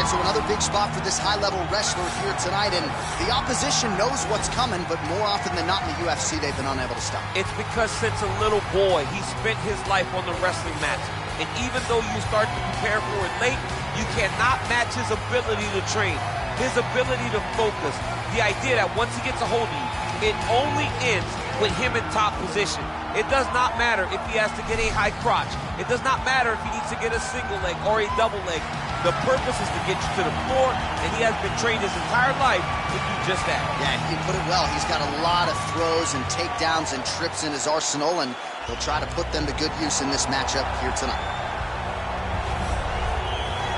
right, so another big spot for this high-level wrestler here tonight, and the opposition knows what's coming, but more often than not in the UFC, they've been unable to stop. It's because since a little boy, he spent his life on the wrestling mat. And even though you start to prepare for it late, you cannot match his ability to train, his ability to focus. The idea that once he gets a hold of you, it only ends with him in top position. It does not matter if he has to get a high crotch. It does not matter if he needs to get a single leg or a double leg. The purpose is to get you to the floor, and he has been trained his entire life to do just that. Yeah, he put it well. He's got a lot of throws and takedowns and trips in his arsenal, and he'll try to put them to good use in this matchup here tonight.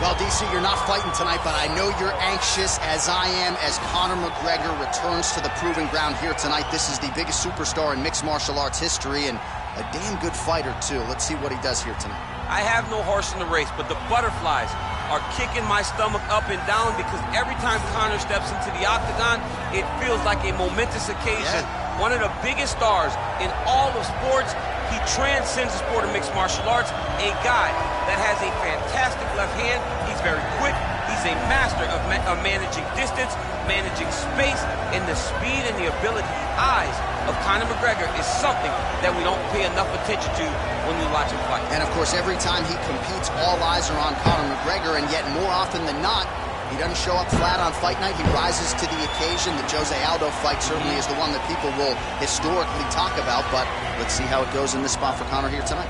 Well, DC, you're not fighting tonight, but I know you're anxious, as I am, as Conor McGregor returns to the proving ground here tonight. This is the biggest superstar in mixed martial arts history, and a damn good fighter, too. Let's see what he does here tonight. I have no horse in the race, but the butterflies are kicking my stomach up and down because every time Conor steps into the octagon, it feels like a momentous occasion. Yeah. One of the biggest stars in all of sports. He transcends the sport of mixed martial arts. A guy that has a fantastic left hand. He's very quick. He's a master of managing distance, managing space, and the speed and the ability, the eyes of Conor McGregor is something that we don't pay enough attention to when we watch him fight. And of course, every time he competes, all eyes are on Conor McGregor, and yet more often than not, he doesn't show up flat on fight night. He rises to the occasion. The Jose Aldo fight certainly is the one that people will historically talk about, but let's see how it goes in this spot for Conor here tonight.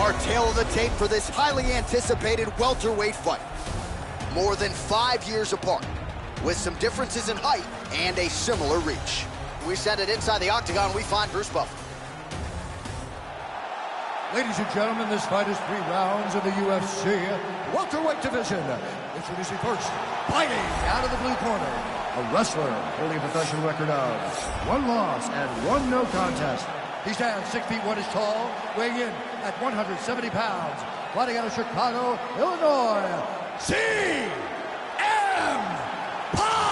Our tail of the tape for this highly anticipated welterweight fight. More than 5 years apart, with some differences in height and a similar reach. We send it inside the octagon, we find Bruce Buffer. Ladies and gentlemen, this fight is 3 rounds in the UFC welterweight division. Introducing first, fighting out of the blue corner, a wrestler holding a professional record of 1 loss and 1 no contest. He stands 6 feet 1 inch tall, weighing in at 170 pounds. Fighting out of Chicago, Illinois, CM Punk!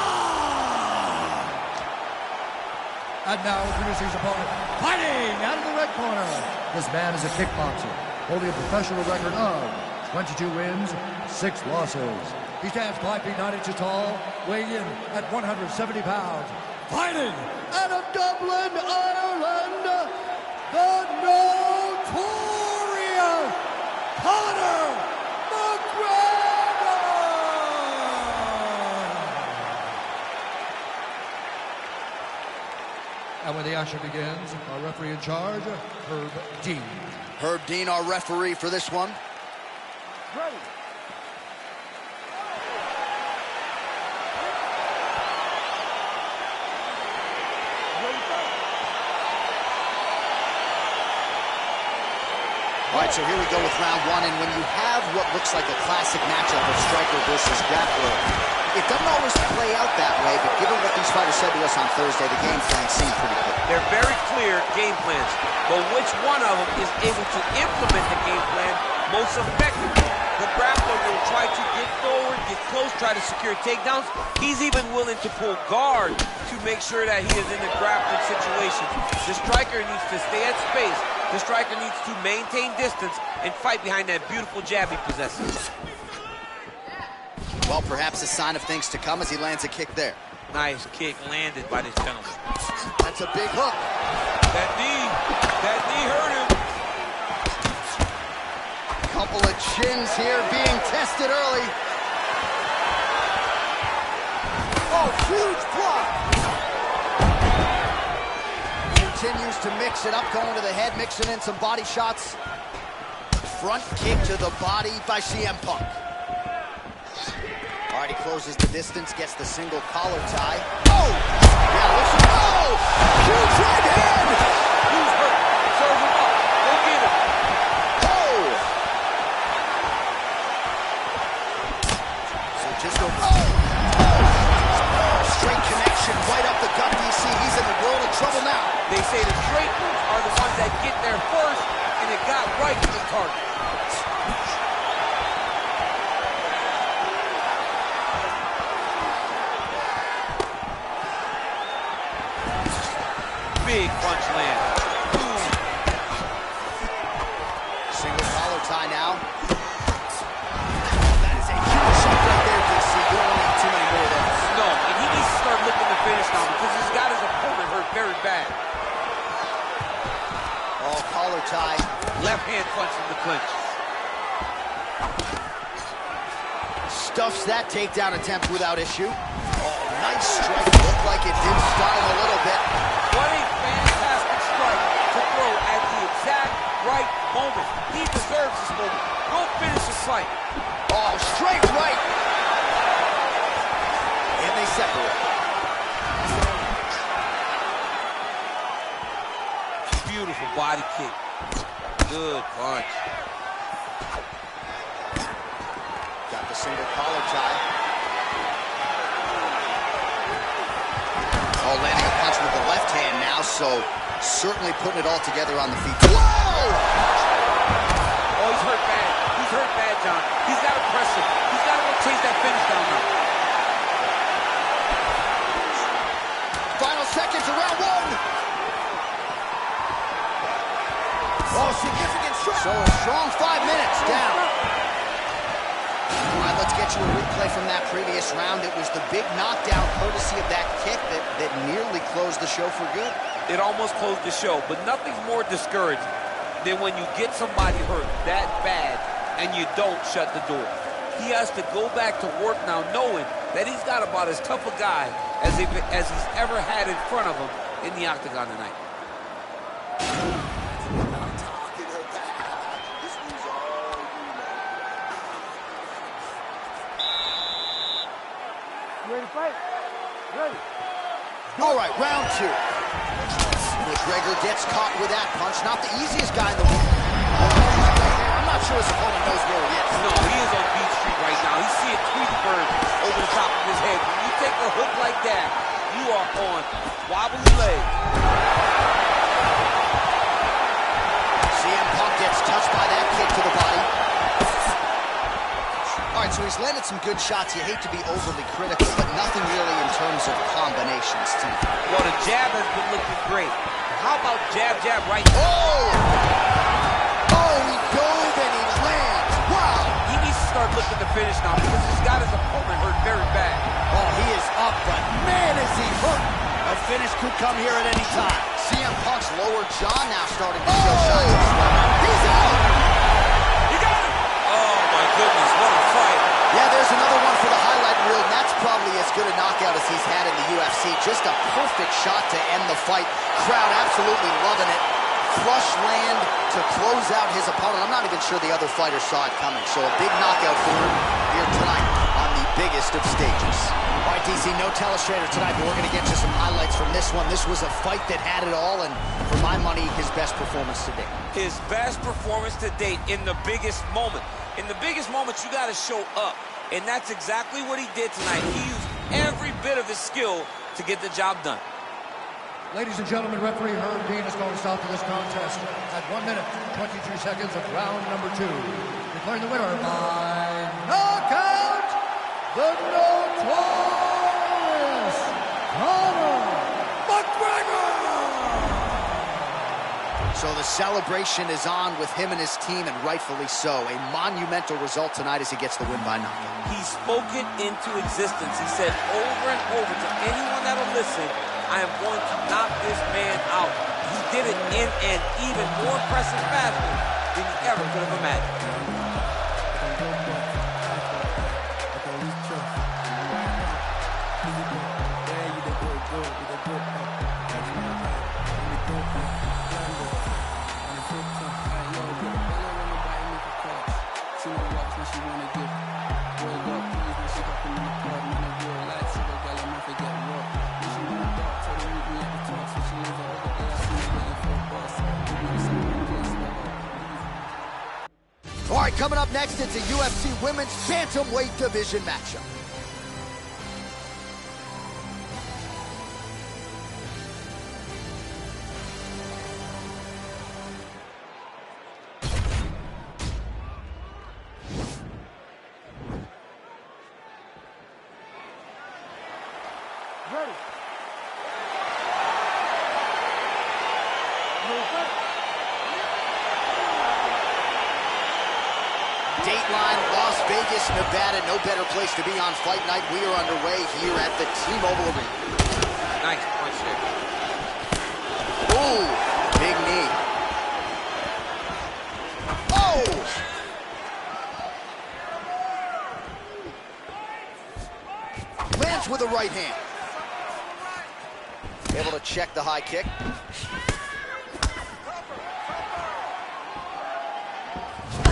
And now introducing his opponent, fighting out of the red corner. This man is a kickboxer, holding a professional record of 22 wins, 6 losses. He stands 5 feet 9 inches tall, weighing in at 170 pounds. Fighting out of Dublin, Ireland, the notorious Conor McGregor! And when the action begins, our referee in charge, Herb Dean. Herb Dean, our referee for this one. Ready. All right, so here we go with round 1, and when you have what looks like a classic matchup of striker versus grappler, it doesn't always play out that way, but given what these fighters said to us on Thursday, the game plan seemed pretty clear. They're very clear game plans, but which one of them is able to implement the game plan most effectively? The grappler will try to get forward, get close, try to secure takedowns. He's even willing to pull guard to make sure that he is in the grappling situation. The striker needs to stay at space. The striker needs to maintain distance and fight behind that beautiful jab he possesses. Well, perhaps a sign of things to come as he lands a kick there. Nice kick landed by this gentleman. That's a big hook. That knee hurt him. Couple of chins here being tested early. Oh, huge block. Continues to mix it up, going to the head, mixing in some body shots. Front kick to the body by CM Punk. All right, he closes the distance, gets the single collar tie. Oh! Yeah, listen. Oh! Huge right hand! Who's hurt? Serve him up. Go get him. Oh! So just a... Oh! Straight connection right up the gut, DC. He's in the world of trouble now. They say the straight moves are the ones that get there first, and it got right to the target. Big punch land. tie now. That is a huge shot right there, DC. You don't want to get too many more of those. No, and he needs to start looking to finish now because he's got his opponent hurt very bad. Oh, collar tie. Left hand punch in the clinch. Stuffs that takedown attempt without issue. Oh, nice strike. Looked like it did style a little bit. What a fantastic strike to throw at the exact right moment. He deserves this moment. Go finish the fight. Oh, straight right. And they separate. Beautiful body kick. Good punch. Got the single collar tie. Oh, landing a punch with the left hand now, so certainly putting it all together on the feet. Whoa! Oh, he's hurt bad. He's hurt bad, John. He's got to press him. He's got to go chase that finish down now. Final seconds of round one. Oh, significant strike. So a strong 5 minutes down. All right, let's get you a replay from that previous round. It was the big knockdown courtesy of that kick that nearly closed the show for good. It almost closed the show, but nothing's more discouraging than when you get somebody hurt that bad and you don't shut the door. He has to go back to work now knowing that he's got about as tough a guy as he's ever had in front of him in the octagon tonight. Ready to fight? Ready. All right, round two. McGregor gets caught with that punch. Not the easiest guy in the world. I'm not sure his opponent knows where he is. No, he is on Beach Street right now. He's seeing Tweety Bird over the top of his head. When you take a hook like that, you are on wobbly legs. CM Punk gets touched by that kick to the body. All right, so he's landed some good shots. You hate to be overly critical, but nothing really in terms of combinations tonight. Well, the jab has been looking great. How about jab, jab, right? Oh! Oh, he dove and he lands. Wow! He needs to start looking to finish now because he's got his opponent hurt very bad. Oh, he is up, but man, is he hurt. A finish could come here at any time. CM Punk's lower jaw now starting to show signs of swelling. He's out! You got him! Oh, my goodness, what a fight. Yeah, there's another one for the highlight reel, and that's probably as good a knockout as he's had in the UFC. Just a perfect shot to end the fight. Crowd absolutely loving it. Flush land to close out his opponent. I'm not even sure the other fighter saw it coming, so a big knockout for him here tonight on the biggest of stages. All right, DC, no telestrator tonight, but we're going to get you some highlights from this one. This was a fight that had it all, and for my money, his best performance to date. His best performance to date in the biggest moment. In the biggest moments, you got to show up, and that's exactly what he did tonight. He used every bit of his skill to get the job done. Ladies and gentlemen, referee Herb Dean is going to stop this contest at 1 minute, 23 seconds of round number 2. Declaring the winner by knockout, the notorious Conor McGregor! So the celebration is on with him and his team, and rightfully so. A monumental result tonight as he gets the win by knockout. He spoke it into existence. He said over and over to anyone that'll listen, I am going to knock this man out. He did it in an even more impressive fashion than he ever could have imagined. All right, coming up next, it's a UFC Women's Bantamweight Division matchup. Ready. Ready to fight? Dateline, Las Vegas, Nevada. No better place to be on fight night. We are underway here at the T-Mobile Arena. Nice punch there. Ooh, big knee. Oh! Lands with a right hand. Able to check the high kick.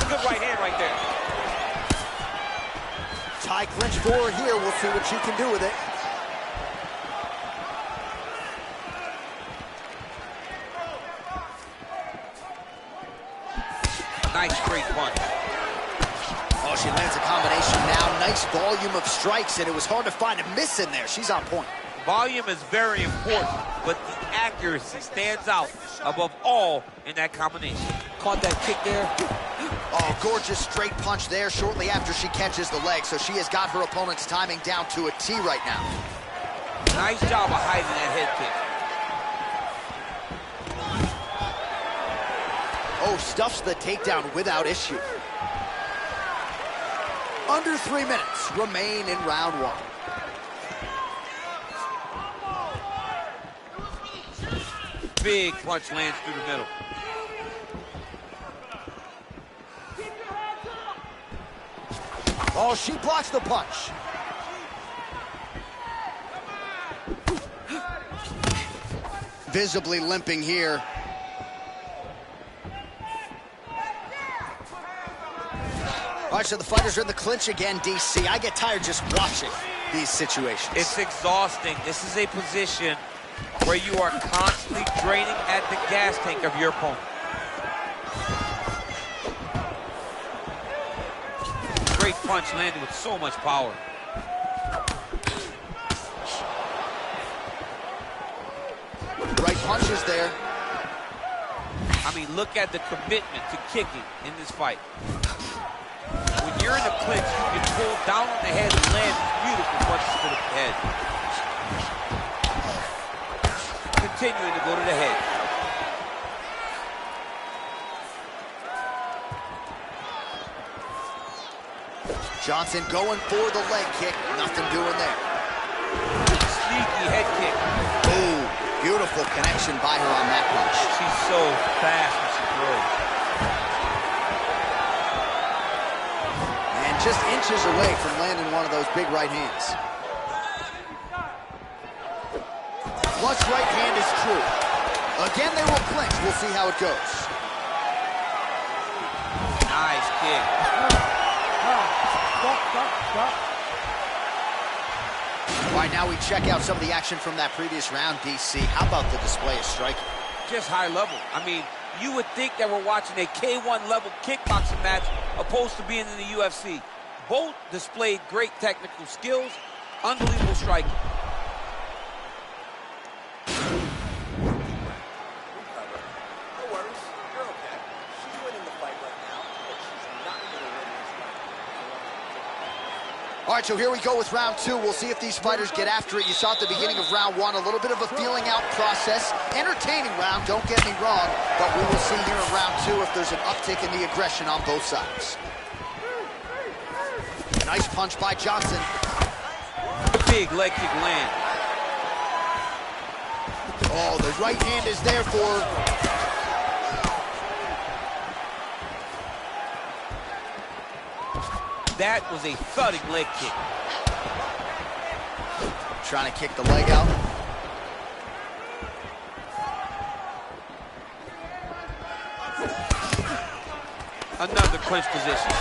Good right hand right there. Tie clinch forward here. We'll see what she can do with it. Nice straight punch. Oh, she lands a combination now. Nice volume of strikes, and it was hard to find a miss in there. She's on point. Volume is very important, but the accuracy stands out above all in that combination. Caught that kick there. Oh, gorgeous straight punch there shortly after she catches the leg. So she has got her opponent's timing down to a T right now. Nice job of hiding that head kick. Oh, stuffs the takedown without issue. Under 3 minutes remain in round one. Big punch lands through the middle. Oh, she blocks the punch. Visibly limping here. All right, so the fighters are in the clinch again, DC. I get tired just watching these situations. It's exhausting. This is a position where you are constantly draining at the gas tank of your opponent. Great punch landed with so much power. Right punches there. I mean, look at the commitment to kicking in this fight. When you're in the clinch, you can pull down on the head and land beautiful punches to the head. Continuing to go to the head. Johnson going for the leg kick. Nothing doing there. Sneaky head kick. Ooh, beautiful connection by her on that punch. She's so fast when she throws. And just inches away from landing one of those big right hands. Flush right hand is true. Again, they will clinch. We'll see how it goes. Nice kick. Stop. All right, now we check out some of the action from that previous round, DC. How about the display of striking? Just high level. I mean, you would think that we're watching a K1 level kickboxing match opposed to being in the UFC. Both displayed great technical skills, unbelievable striking. All right, so here we go with round two. We'll see if these fighters get after it. You saw at the beginning of round one a little bit of a feeling out process. Entertaining round, don't get me wrong, but we will see here in round two if there's an uptick in the aggression on both sides. Nice punch by Johnson. Big leg kick land. Oh, the right hand is there for her. That was a thudding leg kick. Trying to kick the leg out. Another clinch position.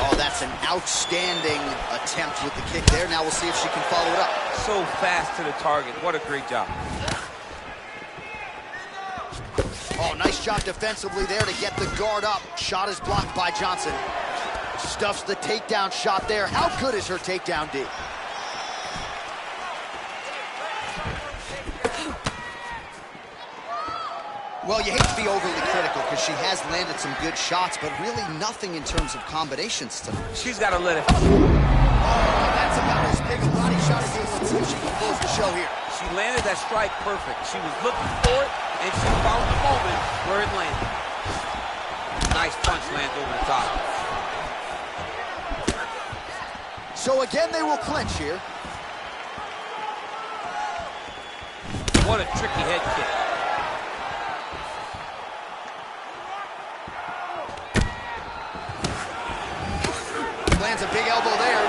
Oh, that's an outstanding attempt with the kick there. Now we'll see if she can follow it up. So fast to the target. What a great job. Oh, nice job defensively there to get the guard up. Shot is blocked by Johnson. Stuffs the takedown shot there. How good is her takedown D? Well, you hate to be overly critical because she has landed some good shots, but really nothing in terms of combinations tonight. She's got to let it. Oh, that's about as big a body shot as he will. Let's see if she can close the show here. She landed that strike perfect. She was looking for it, and she found the moment where it landed. Nice punch lands over the top. So again, they will clinch here. What a tricky head kick. Lands a big elbow there.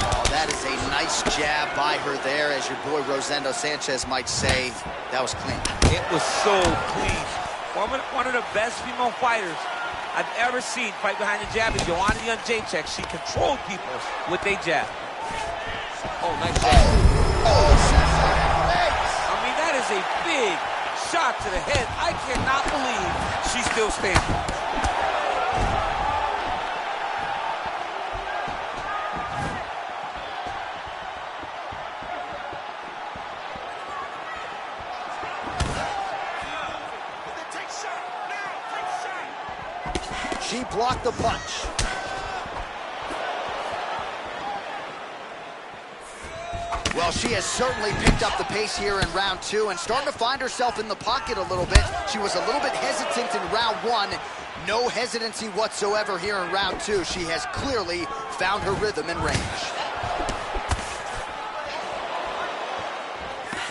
Oh, that is a nice jab by her there, as your boy Rosendo Sanchez might say. That was clean. It was so clean. One of the best female fighters I've ever seen fight behind the jab is Joanna Jędrzejczyk. She controlled people with a jab. Oh, nice jab. I mean, that is a big shot to the head. I cannot believe she's still standing. She blocked the punch. Well, she has certainly picked up the pace here in round 2 and starting to find herself in the pocket a little bit. She was a little bit hesitant in round 1. No hesitancy whatsoever here in round 2. She has clearly found her rhythm and range.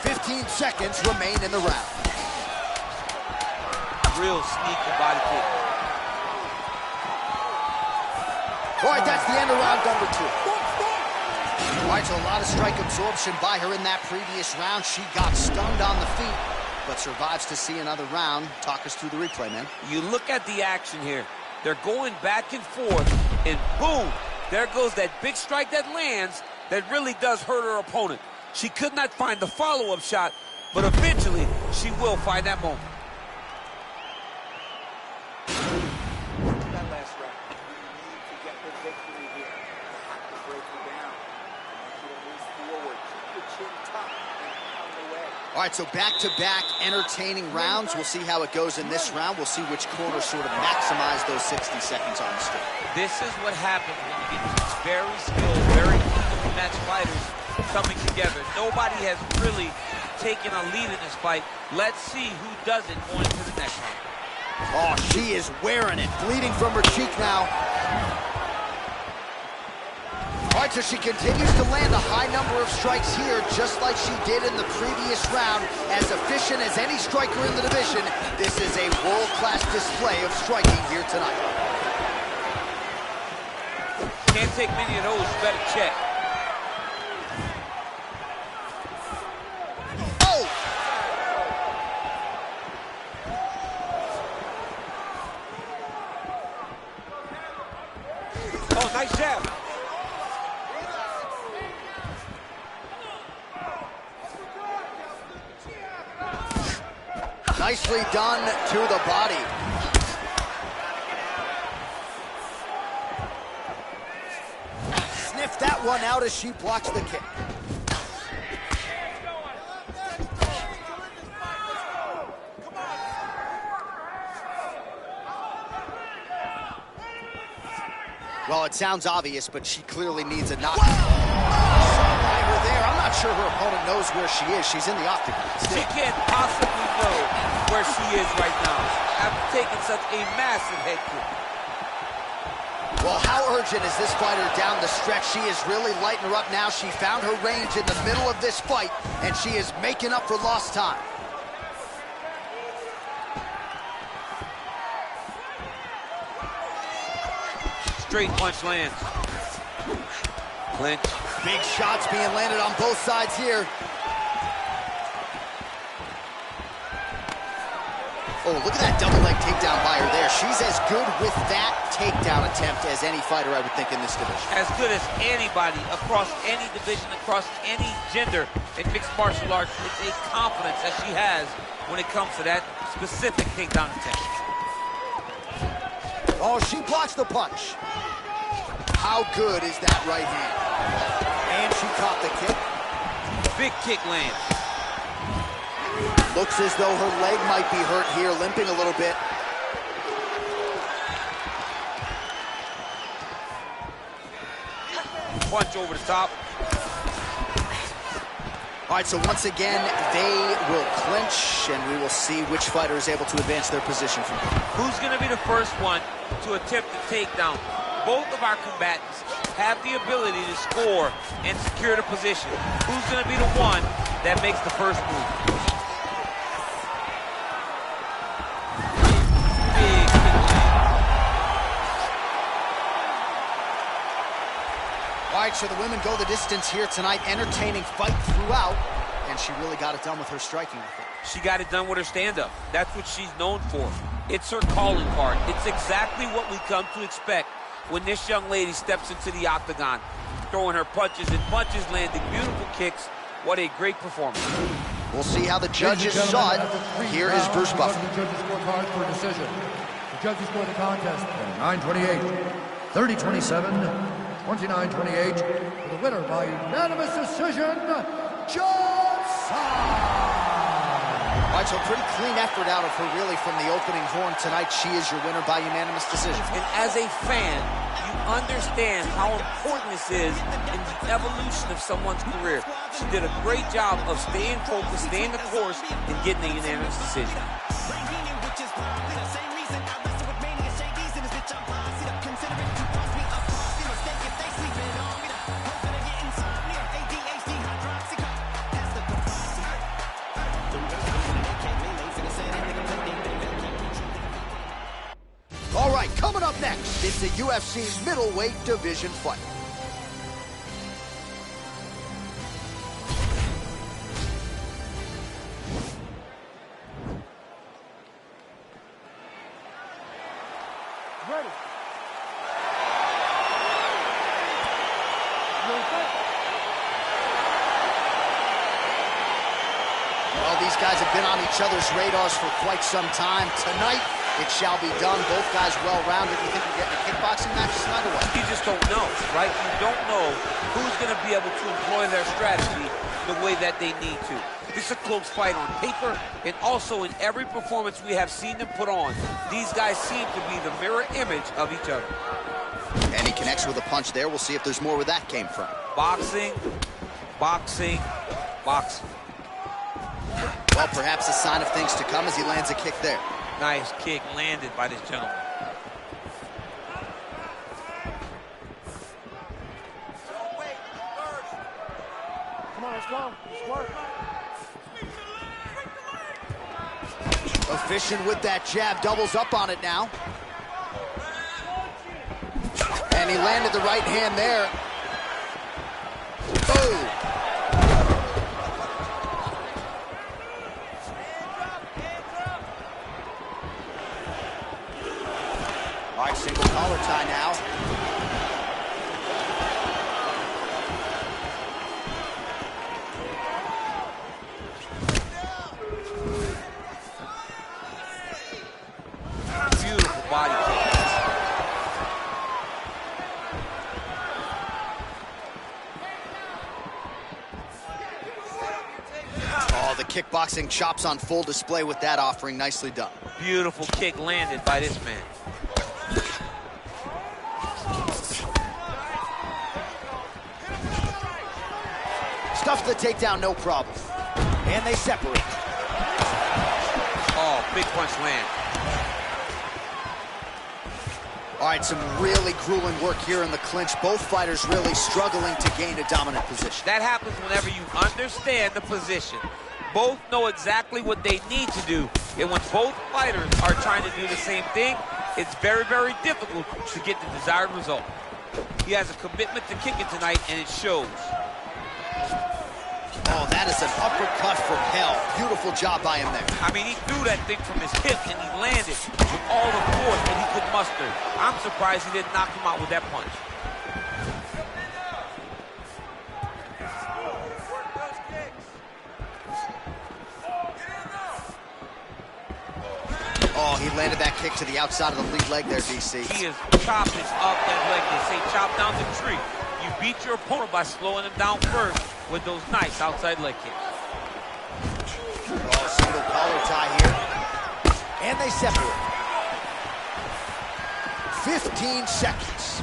15 seconds remain in the round. Real sneaky body kick. All right, that's the end of round number 2. All right, so a lot of strike absorption by her in that previous round. She got stunned on the feet, but survives to see another round. Talk us through the replay, man. You look at the action here. They're going back and forth, and boom, there goes that big strike that lands that really does hurt her opponent. She could not find the follow-up shot, but eventually she will find that moment. That last round, you need to get the victory here. You have to break her down. I want you to move forward, keep your chin tucked, and pound away. All right, so back-to-back entertaining rounds. We'll see how it goes in this round. We'll see which corner sort of maximize those 60 seconds on the stick. This is what happens when you get these very skilled, very evenly matched fighters coming together. Nobody has really taken a lead in this fight. Let's see who does it going into the next round. Oh, she is wearing it. Bleeding from her cheek now. All right, so she continues to land a high number of strikes here, just like she did in the previous round. As efficient as any striker in the division, this is a world-class display of striking here tonight. Can't take many of those, you better check. Oh! Oh, nice jab. Nicely done to the body. Sniffed that one out as she blocks the kick. Well, it sounds obvious, but she clearly needs a knock. By her there. I'm not sure her opponent knows where she is. She's in the octagon. She can't possibly know where she is right now after taking such a massive head kick. Well, how urgent is this fighter down the stretch? She is really lighting her up now. She found her range in the middle of this fight, and she is making up for lost time. Straight punch lands. Clinch. Big shots being landed on both sides here. Oh, look at that double leg takedown by her there. She's as good with that takedown attempt as any fighter, I would think, in this division. As good as anybody across any division, across any gender in mixed martial arts. It's a confidence that she has when it comes to that specific takedown attempt. Oh, she blocks the punch. How good is that right hand? And she caught the kick. Big kick lands. Looks as though her leg might be hurt here, limping a little bit. Punch over the top. All right, so once again, they will clinch, and we will see which fighter is able to advance their position from here. Who's going to be the first one to attempt the takedown? Both of our combatants have the ability to score and secure the position. Who's going to be the one that makes the first move? Big kick. All right, so the women go the distance here tonight, entertaining fight throughout, and she really got it done with her striking, I think. She got it done with her stand-up. That's what she's known for. It's her calling card. It's exactly what we come to expect when this young lady steps into the octagon, throwing her punches and punches, landing beautiful kicks. What a great performance. We'll see how the judges saw it. Here is Bruce Buffer. The judges score cards for a decision. The judges score the contest 29-28, 30-27, 29-28, for the winner by unanimous decision, Johnson. All right, so a pretty clean effort out of her, really, from the opening horn tonight. She is your winner by unanimous decision. And as a fan, you understand how important this is in the evolution of someone's career. She did a great job of staying focused, staying the course, and getting a unanimous decision. All right, coming up next, it's a UFC middleweight division fight. Ready. Well, these guys have been on each other's radars for quite some time. Tonight, it shall be done. Both guys well-rounded. You think we're getting a kickboxing match tonight or what? You just don't know, right? You don't know who's going to be able to employ their strategy the way that they need to. This is a close fight on paper, and also in every performance we have seen them put on. These guys seem to be the mirror image of each other. And he connects with a punch there. We'll see if there's more where that came from. Boxing, boxing, boxing. Well, perhaps a sign of things to come as he lands a kick there. Nice kick landed by this gentleman. Come on, let's go. Let's work. Efficient with that jab, doubles up on it now. And he landed the right hand there. Oh! All right, single collar tie now. Beautiful body kick. Oh, the kickboxing chops on full display with that offering. Nicely done. Beautiful kick landed by this man. Stuffs the takedown, no problem. And they separate. Oh, big punch land. All right, some really grueling work here in the clinch. Both fighters really struggling to gain a dominant position. That happens whenever you understand the position. Both know exactly what they need to do. And when both fighters are trying to do the same thing, it's very, very difficult to get the desired result. He has a commitment to kicking tonight, and it shows. Oh, that is an uppercut from hell. Beautiful job by him there. I mean, he threw that thing from his hip, and he landed with all the force that he could muster. I'm surprised he didn't knock him out with that punch. Oh, he landed that kick to the outside of the lead leg there, DC. He is chopping up that leg. They say chop down the tree. You beat your opponent by slowing him down first with those nice outside leg kicks. Oh, single collar tie here. And they separate. 15 seconds.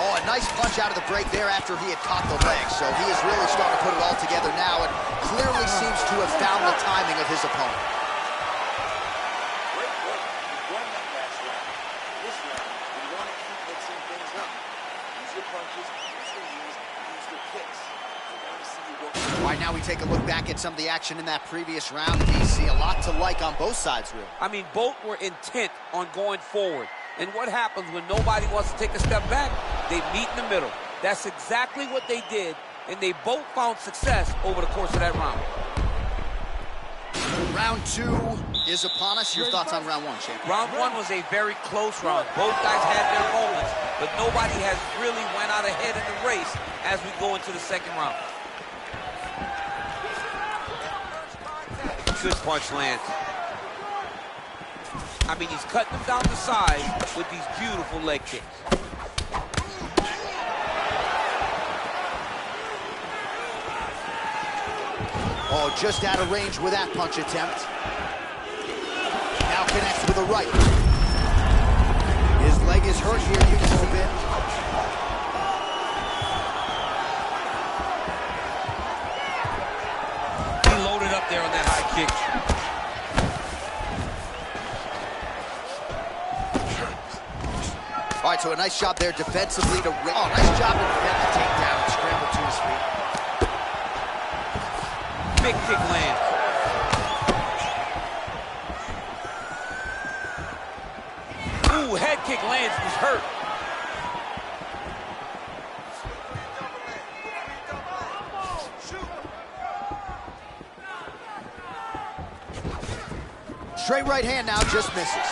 Oh, a nice punch out of the break there after he had caught the leg. So he is really starting to put it all together now and clearly seems to have found the timing of his opponent. Great work. You won that last round. This round, you want to keep mixing things up. Use your punches, use your knees, use your kicks. I want to see you work. All right, now we take a look back at some of the action in that previous round. DC, a lot to like on both sides, really. I mean, both were intent on going forward. And what happens when nobody wants to take a step back? They meet in the middle. That's exactly what they did, and they both found success over the course of that round. Round 2 is upon us. Your thoughts on round 1, champion? Round 1 was a very close round. Both guys had their moments, but nobody has really went out ahead in the race as we go into the second round. Good punch lands. I mean, he's cutting them down the side with these beautiful leg kicks. Oh, just out of range with that punch attempt. Now connects with a right. His leg is hurt here. You can move in. He loaded up there on that high kick. All right, so a nice job there defensively to... Oh, nice job to defend the takedown and scramble to his feet. Big kick lands. Ooh, head kick lands. He's hurt. Straight right hand now, just misses.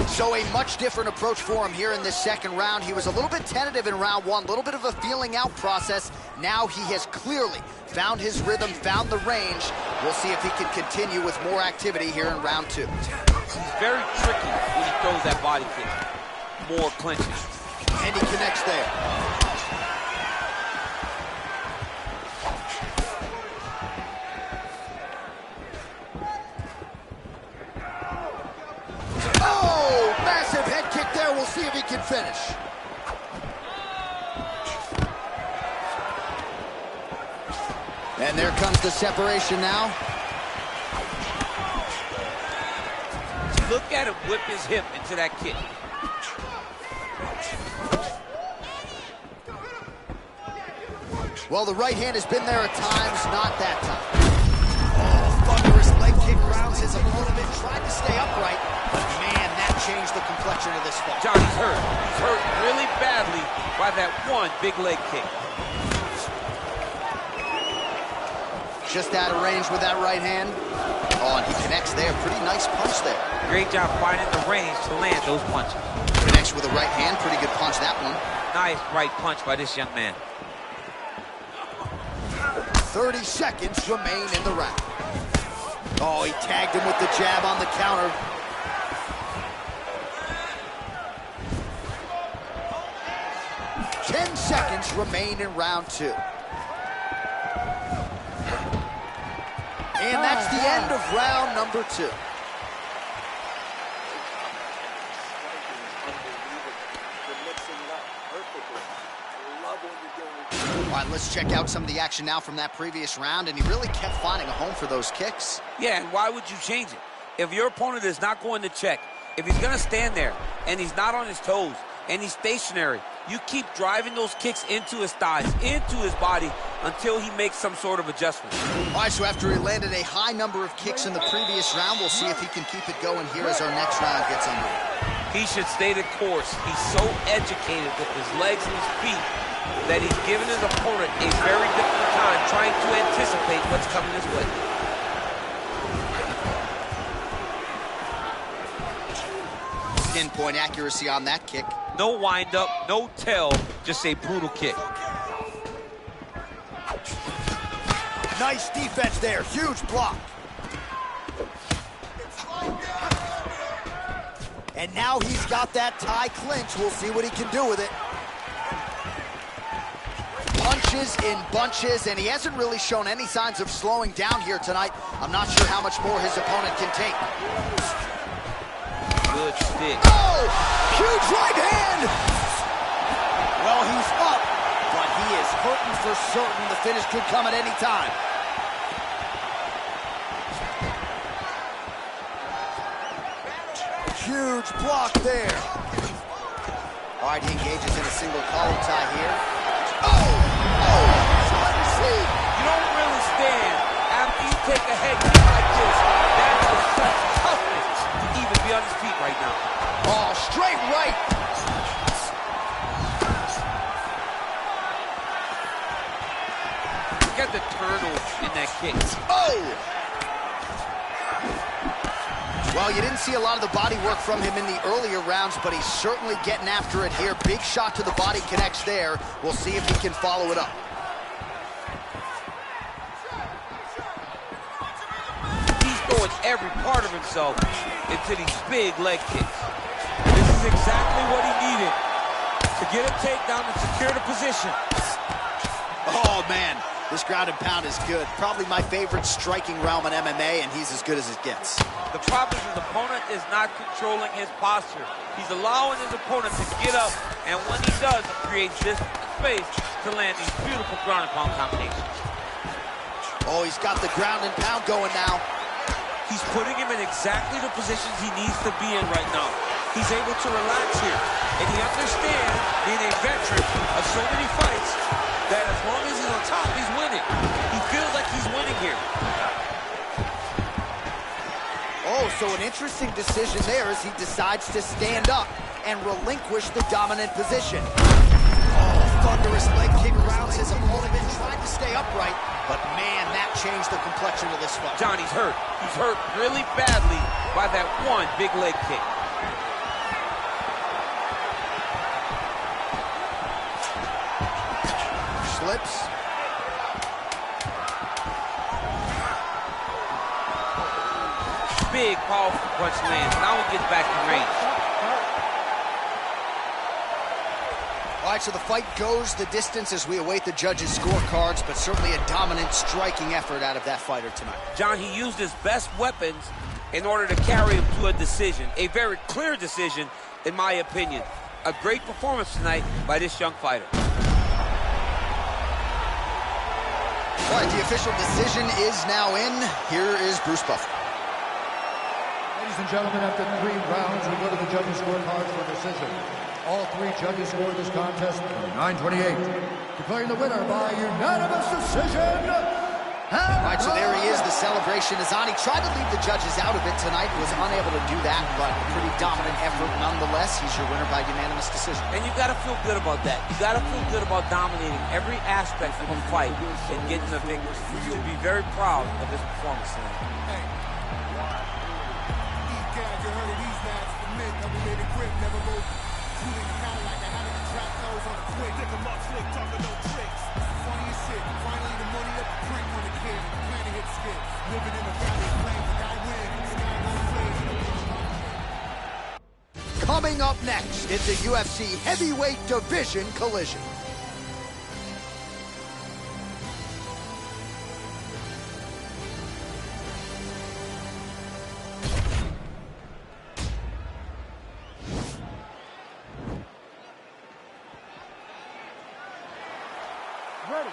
So a much different approach for him here in this second round. He was a little bit tentative in round 1, a little bit of a feeling out process. Now he has clearly found his rhythm, found the range. We'll see if he can continue with more activity here in round 2. He's very tricky when he throws that body kick. More clinches. And he connects there. We'll see if he can finish. And there comes the separation now. Look at him whip his hip into that kick. Well, the right hand has been there at times, not that time. Oh, thunderous leg kick grounds his opponent in, tried to stay upright, but man, that changed the complexion of this fight. Johnny's hurt. He's hurt really badly by that one big leg kick. Just out of range with that right hand. Oh, and he connects there. Pretty nice punch there. Great job finding the range to land those punches. Connects with the right hand. Pretty good punch, that one. Nice right punch by this young man. 30 seconds remain in the round. Oh, he tagged him with the jab on the counter. Ten seconds remain in round 2. And that's the end of round number 2. All right, let's check out some of the action now from that previous round, and he really kept finding a home for those kicks. Yeah, and why would you change it? If your opponent is not going to check, if he's going to stand there and he's not on his toes and he's stationary, you keep driving those kicks into his thighs, into his body, until he makes some sort of adjustment. All right, so after he landed a high number of kicks in the previous round, we'll see if he can keep it going here as our next round gets underway. He should stay the course. He's so educated with his legs and his feet that he's given his opponent a very difficult time trying to anticipate what's coming his way. Pinpoint accuracy on that kick. No wind up, no tell, just a brutal kick. Nice defense there, huge block. And now he's got that tie clinch. We'll see what he can do with it. Punches in bunches, and he hasn't really shown any signs of slowing down here tonight. I'm not sure how much more his opponent can take. such stick. Oh! Huge right hand! Well, he's up, but he is hurting for certain. The finish could come at any time. Huge block there. All right, he engages in a single collar tie here. Oh! Oh! You don't really stand after you take a head kick like this. That is such toughness to even be on his feet right now. Oh, straight right. Look at the turtle in that kick. Oh! Well, you didn't see a lot of the body work from him in the earlier rounds, but he's certainly getting after it here. Big shot to the body connects there. We'll see if he can follow it up. He's throwing every part of himself into these big leg kicks. This is exactly what he needed to get a takedown and secure the position. Oh, man. This ground and pound is good. Probably my favorite striking realm in MMA, and he's as good as it gets. The problem is his opponent is not controlling his posture. He's allowing his opponent to get up, and when he does, it creates this space to land these beautiful ground and pound combinations. Oh, he's got the ground and pound going now. He's putting him in exactly the positions he needs to be in right now. He's able to relax here, and he understands, being a veteran of so many fights, that as long as he's on top, he's winning. He feels like he's winning here. Oh, so an interesting decision there as he decides to stand up and relinquish the dominant position. Oh, thunderous leg kick rounds his opponent and tried to stay upright, but man, that changed the complexion of this fight. Johnny's hurt. He's hurt really badly by that one big leg kick. Slips. Big, powerful punch lands. Now he gets back in range. All right, so the fight goes the distance as we await the judges' scorecards, but certainly a dominant striking effort out of that fighter tonight. John, he used his best weapons in order to carry him to a decision. A very clear decision, in my opinion. A great performance tonight by this young fighter. All right, the official decision is now in. Here is Bruce Buffer. Ladies and gentlemen, after 3 rounds, we go to the judges' scorecards for decision. All 3 judges scored this contest 9-28, declaring the winner by unanimous decision. All right, so there he is. The celebration is on. He tried to leave the judges out of it tonight, was unable to do that, but a pretty dominant effort nonetheless. He's your winner by unanimous decision. And you got to feel good about that. You got to feel good about dominating every aspect of a fight and getting a victory. You should be very proud of this performance tonight. Coming up next, it's a UFC heavyweight division collision. Ready.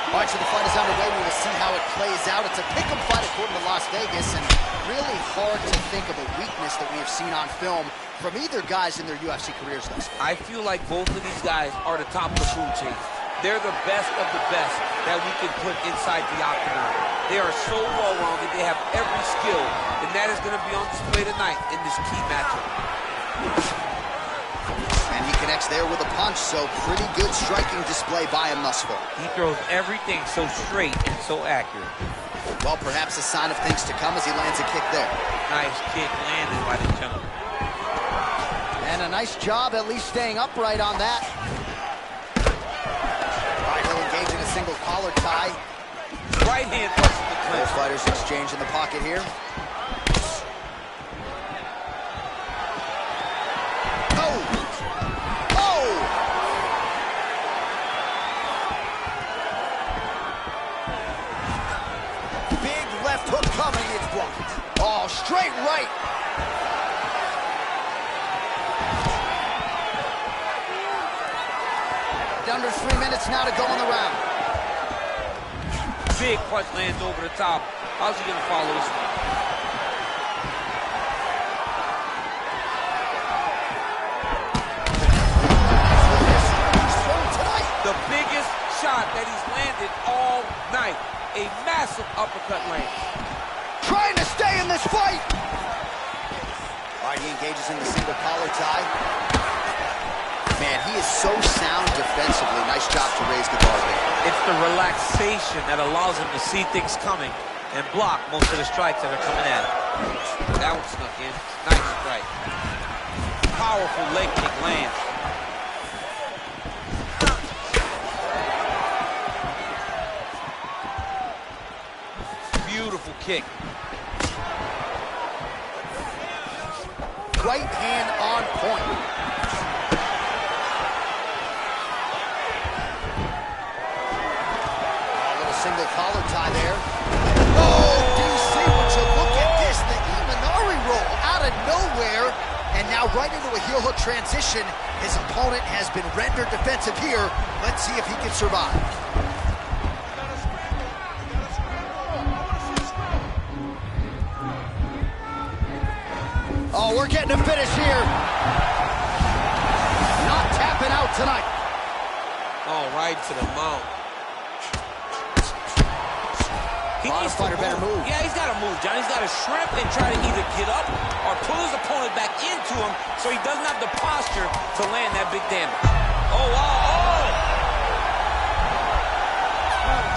All right, so the fight is underway. We will see how it plays out. It's a pick'em fight according to Las Vegas, and really hard to think of a weakness that we have seen on film from either guys in their UFC careers thus far. I feel like both of these guys are the top of the food chain. They're the best of the best that we can put inside the octagon. They are so well-rounded. They have every skill, and that is going to be on display tonight in this key matchup. And he connects there with a punch, so pretty good striking display by him thus far. He throws everything so straight and so accurate. Well, perhaps a sign of things to come as he lands a kick there. Nice kick landed by the gentleman. And a nice job at least staying upright on that. All right, he'll engage in a single collar tie. Right hand punch to the clinch. Both fighters exchange in the pocket here. straight right. Under 3 minutes now to go in the round. Big punch lands over the top. How's he gonna follow this one? The biggest shot that he's landed all night. A massive uppercut lands. Trying to stay in this fight. All right, he engages in the single collar tie. Man, he is so sound defensively. Nice job to raise the guard there. It's the relaxation that allows him to see things coming and block most of the strikes that are coming at him. That one snuck in. Nice strike. Powerful leg kick lands. Beautiful kick. Right hand on point. Single collar tie there. Oh, DC, would you look at this? The Imanari roll out of nowhere. And now right into a heel hook transition. His opponent has been rendered defensive here. Let's see if he can survive. Oh, we're getting a finish here. Not tapping out tonight. Oh, right to the mount. He needs to better move. Yeah, he's got to move, John. He's got to shrimp and try to either get up or pull his opponent back into him so he doesn't have the posture to land that big damage. Oh, wow.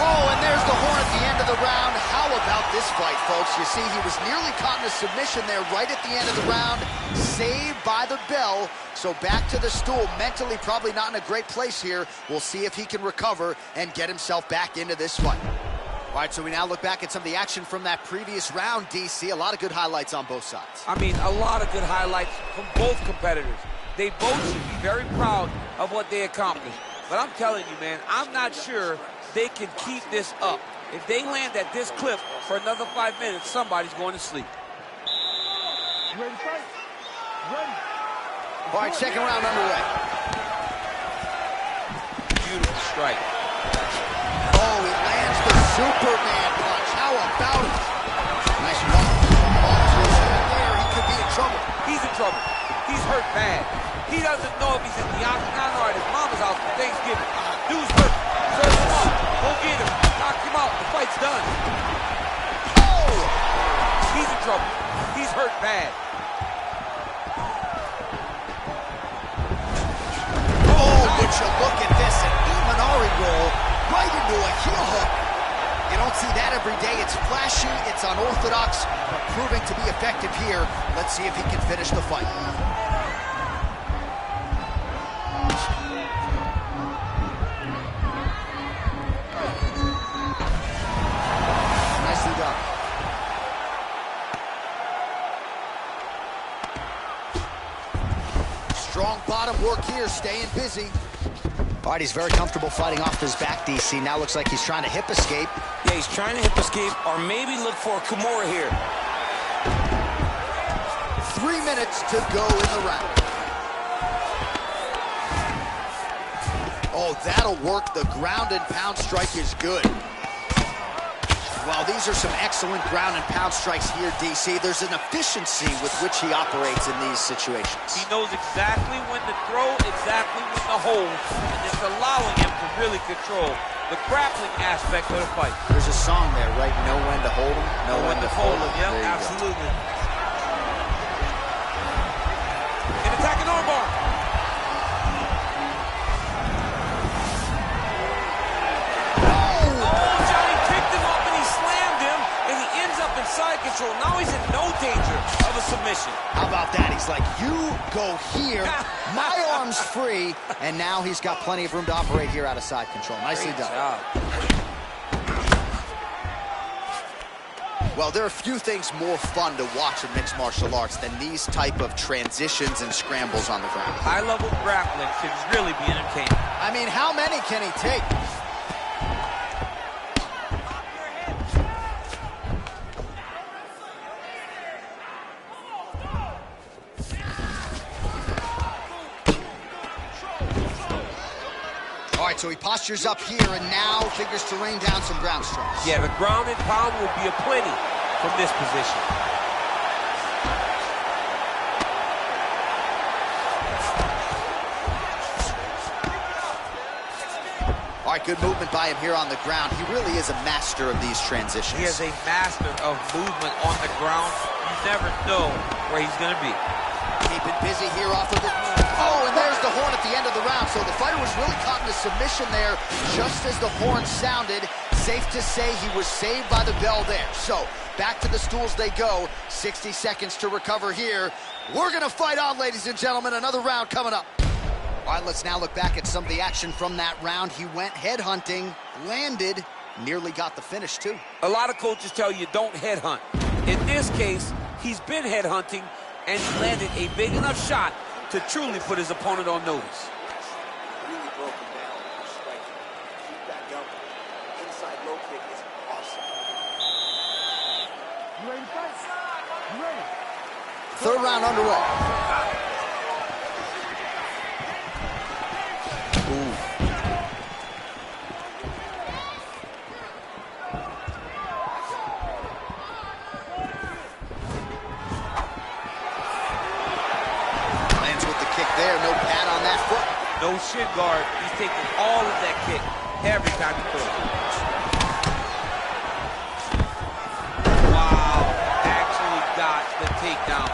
Oh, and there's the horn at the end of the round. How about this fight, folks? You see, he was nearly caught in a submission there right at the end of the round. Saved by the bell. So back to the stool. Mentally probably not in a great place here. We'll see if he can recover and get himself back into this fight. All right, so we now look back at some of the action from that previous round, DC. A lot of good highlights on both sides. I mean, a lot of good highlights from both competitors. They both should be very proud of what they accomplished. But I'm telling you, man, I'm not sure they can keep this up. If they land at this clip for another 5 minutes, somebody's going to sleep. You ready to fight? Ready. All right, second round underway. Beautiful strike. Oh, he lands the Superman punch. How about it? Nice one. Oh, there, he could be in trouble. He's in trouble. He's hurt bad. He doesn't know if he's in the octagon or at his mama's house for Thanksgiving. Dude's hurt. Serve him up. Go get him. Knock him out. The fight's done. Oh! He's in trouble. He's hurt bad. Oh, would you look at this? An Imanari roll right into a heel hook. You don't see that every day. It's flashy, it's unorthodox, but proving to be effective here. Let's see if he can finish the fight. Nicely done. Strong bottom work here, staying busy. All right, he's very comfortable fighting off his back, DC. Now looks like he's trying to hip escape. Yeah, he's trying to hip escape or maybe look for a Kimura here. 3 minutes to go in the round. Oh, that'll work. The ground and pound strike is good. Well, these are some excellent ground and pound strikes here, DC. There's an efficiency with which he operates in these situations. He knows exactly when to throw, exactly when to hold, and it's allowing him to really control the grappling aspect of the fight. There's a song there, right? Know when to hold him, know when to fold him. Yep, absolutely. An attacking armbar. Side control. Now he's in no danger of a submission. How about that? He's like, you go here, my arm's free, and now he's got plenty of room to operate here out of side control. Nicely done. Well, there are few things more fun to watch in mixed martial arts than these type of transitions and scrambles on the ground. High-level grappling should really be entertaining. I mean, how many can he take? so he postures up here and now figures to rain down some ground strikes. Yeah, the ground and pound will be aplenty from this position. All right, good movement by him here on the ground. He really is a master of these transitions. He is a master of movement on the ground. You never know where he's going to be. Keeping busy here off of the... Oh, and there's the horn at the end of the round. So the fighter was really caught in a submission there just as the horn sounded. Safe to say he was saved by the bell there. So back to the stools they go. 60 seconds to recover here. We're going to fight on, ladies and gentlemen. Another round coming up. All right, let's now look back at some of the action from that round. He went headhunting, landed, nearly got the finish, too. A lot of coaches tell you don't headhunt. In this case, he's been headhunting, and he landed a big enough shot to truly put his opponent on notice. Really broke him down for striking. Keep that going. Inside low kick is awesome. You ready to fight? You ready? Third round underway. No shin guard. He's taking all of that kick every time he throws it. Wow. Actually got the takedown.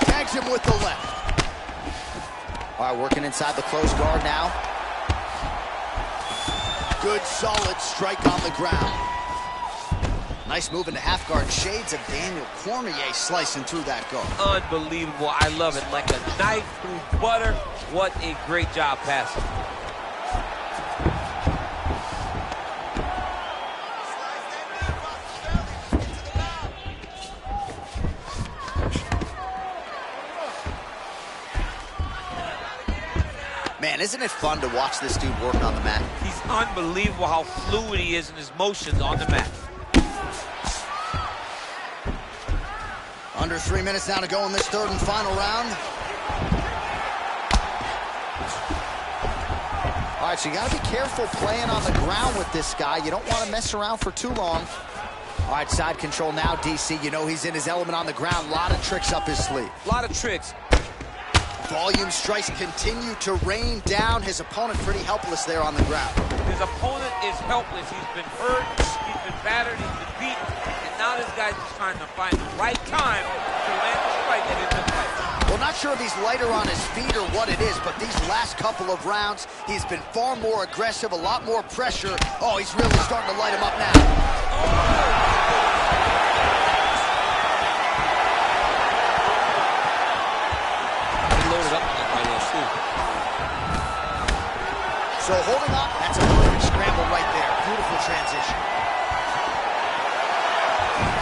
Tags him with the left. All right, working inside the closed guard now. Good, solid strike on the ground. Nice move into half guard. Shades of Daniel Cormier slicing through that guard. Unbelievable. I love it. Like a knife through butter. What a great job passing. Man, isn't it fun to watch this dude work on the mat? He's unbelievable how fluid he is in his motions on the mat. Under 3 minutes now to go in this third and final round. All right, so you got to be careful playing on the ground with this guy. You don't want to mess around for too long. All right, side control now, DC. You know he's in his element on the ground. A lot of tricks up his sleeve. A lot of tricks. Volume strikes continue to rain down. His opponent pretty helpless there on the ground. His opponent is helpless. He's been hurt, he's been battered, he's been beaten, and now this guy's just trying to find the right time to land the strike that is the fight. Well, not sure if he's lighter on his feet or what it is, but these last couple of rounds, he's been far more aggressive, a lot more pressure. Oh, he's really starting to light him up now. He loaded up on that right hand, too. So holding on, that's a perfect scramble right there. Beautiful transition.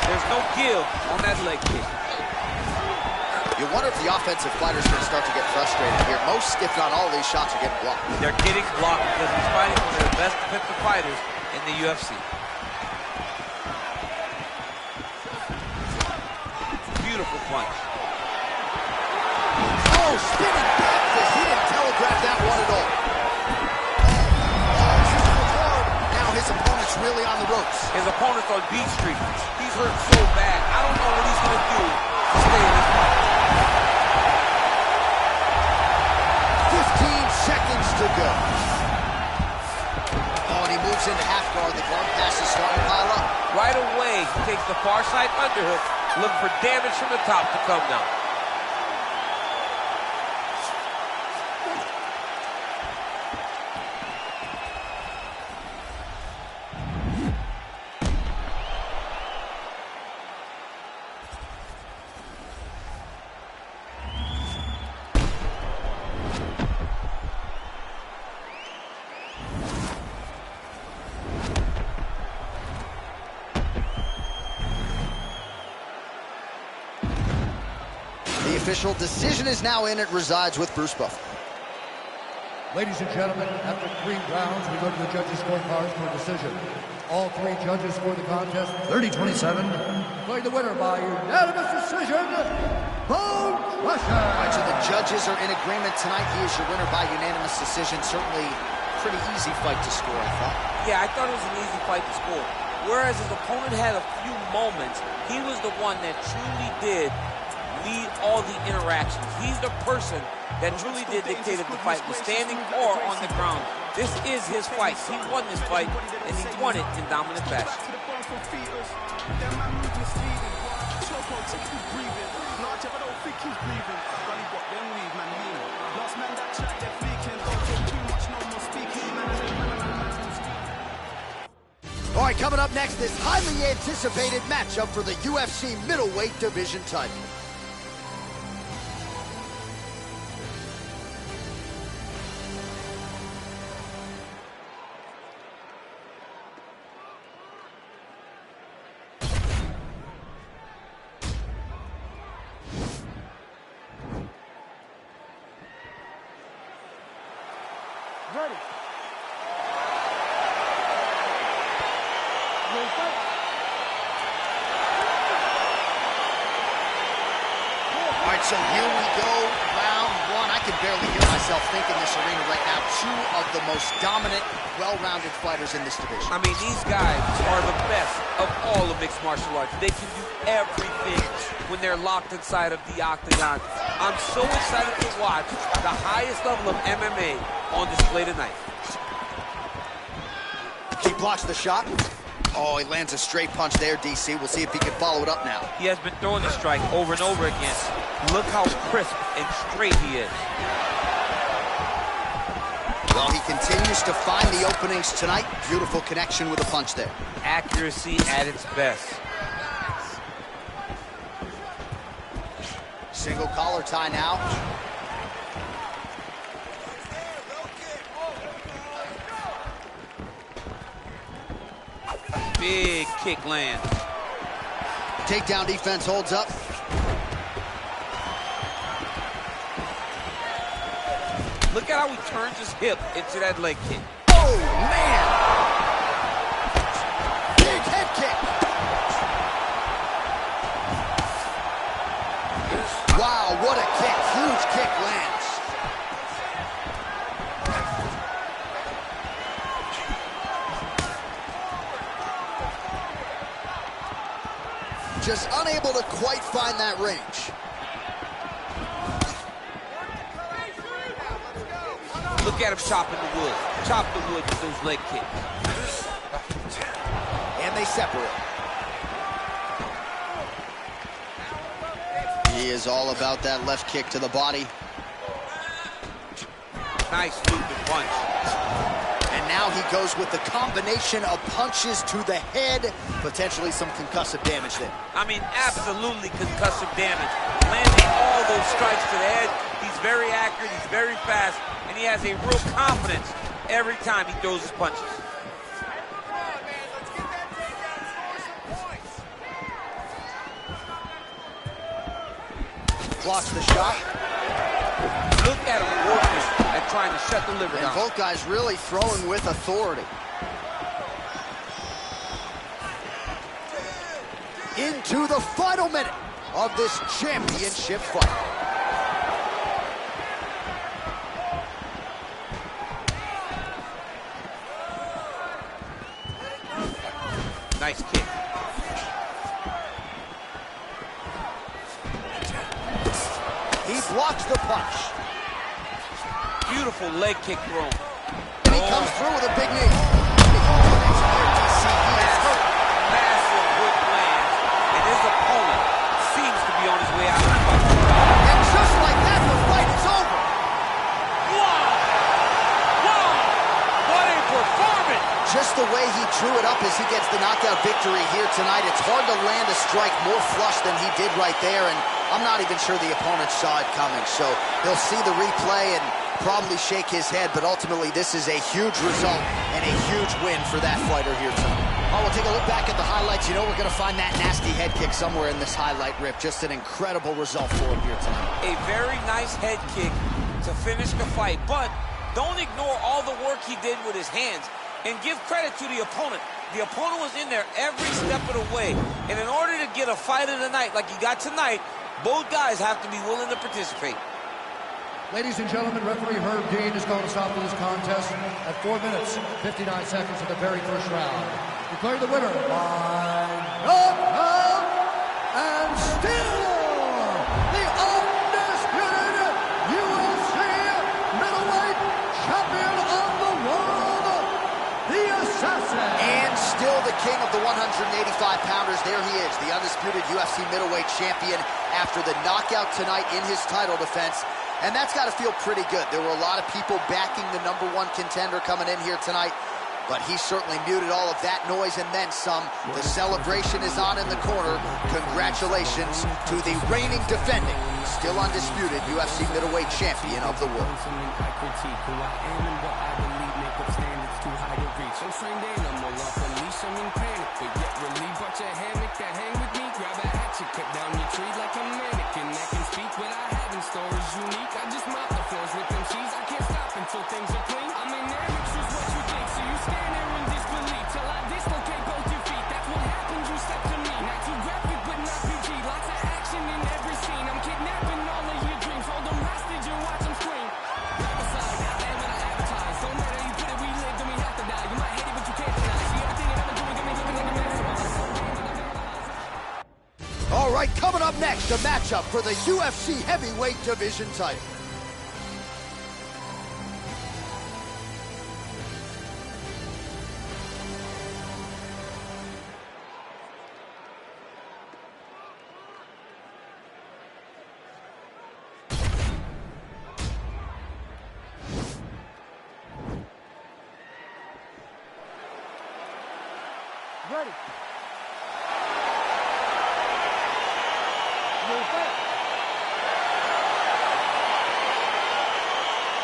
There's no give on that leg kick. You wonder if the offensive fighters are going to start to get frustrated here. Most, if not all, of these shots are getting blocked. They're getting blocked because he's fighting one of the best defensive fighters in the UFC. Beautiful punch. Oh, spinning back fist. He didn't telegraph that one at all. Now his opponent's really on the ropes. His opponent's on beat street. He's hurt so bad. I don't know what he's going to do to stay in this fight. 15 seconds to go. Oh, and he moves into half guard. The guard pass is starting to pile up. Right away, he takes the far side underhook, looking for damage from the top to come down. The official decision is now in. It resides with Bruce Buffer. Ladies and gentlemen, after 3 rounds, we go to the judges' scorecards for a decision. All 3 judges scored the contest 30-27. Declaring the winner by unanimous decision, Bo Russia. All right, so the judges are in agreement tonight. He is your winner by unanimous decision. Certainly pretty easy fight to score, I thought. Yeah, I thought it was an easy fight to score. Whereas his opponent had a few moments, he was the one that truly did lead all the interactions. He's the person that truly did dictate if the fight was standing or on the ground. This is his fight. He won this fight, and he won it in dominant fashion. All right, coming up next, this highly anticipated matchup for the UFC middleweight division title. Ready. Ready, fight. All right, so here we go, round one. I can barely hear myself think in this arena right now. Two of the most dominant, well-rounded fighters in this division. I mean, these guys are the best of all of mixed martial arts. They can do everything when they're locked inside of the octagon. I'm so excited to watch the highest level of MMA on display tonight. He blocks the shot. Oh, he lands a straight punch there, DC. We'll see if he can follow it up now. He has been throwing the strike over and over again. Look how crisp and straight he is. Well, he continues to find the openings tonight. Beautiful connection with a punch there. Accuracy at its best. Single collar tie now. Big kick lands. Takedown defense holds up. Look at how he turns his hip into that leg kick. Oh, man! Big head kick. Wow, what a kick. Huge kick lands. Just unable to quite find that range. Look at him chopping the wood. Chop the wood with those leg kicks. And they separate. He is all about that left kick to the body. Nice looping punch. And now he goes with the combination of punches to the head, potentially some concussive damage there. I mean, absolutely concussive damage. Landing all those strikes to the head. He's very accurate, he's very fast, and he has a real confidence every time he throws his punches. Blocks the shot. Look at him working and trying to shut the liver And down. both guys really throwing with authority. Into the final minute of this championship fight. Nice kick. He blocks the punch. Beautiful leg kick thrown. And he comes through with a big knee. Massive hook lands, and his opponent seems to be on his way out of the fight. And just like that, the fight is over. Wow! Wow! What a performance! Just the way he drew it up as he gets the knockout victory here tonight. It's hard to land a strike more flush than he did right there, and I'm not even sure the opponent saw it coming. So he'll see the replay and probably shake his head, but ultimately this is a huge result and a huge win for that fighter here tonight. Oh, we'll take a look back at the highlights. You know we're going to find that nasty head kick somewhere in this highlight rip. Just an incredible result for him here tonight. A very nice head kick to finish the fight, but don't ignore all the work he did with his hands, and give credit to the opponent. The opponent was in there every step of the way, and in order to get a fight of the night like he got tonight, Both guys have to be willing to participate. Ladies and gentlemen, referee Herb Dean is going to stop this contest at 4 minutes, 59 seconds of the very first round. Declaring the winner by knockout and still the undisputed UFC middleweight champion of the world, the Assassin. And still the king of the 185-pounders. There he is, the undisputed UFC middleweight champion after the knockout tonight in his title defense. And that's got to feel pretty good. There were a lot of people backing the #1 contender coming in here tonight, but he certainly muted all of that noise and then some. The celebration is on in the corner. Congratulations to the reigning, defending, still undisputed UFC middleweight champion of the world. I just mop the floors with them cheese. I can't stop until things are clean. I'm in there, it's just what you think. So you stand there in disbelief till I dislocate both your feet. That's what happens, you step to me. Not too graphic, but not PG. Lots of action in every scene. I'm kidnapping all of your dreams. Hold them hostage and watch them scream. Prophesy, and when I advertise, don't matter you put it, we live, then we have to die. You might hate it, but you can't deny. See everything that I'm doing, got me looking like a mastermind. All right, coming up next, a matchup for the UFC heavyweight division title. Ready.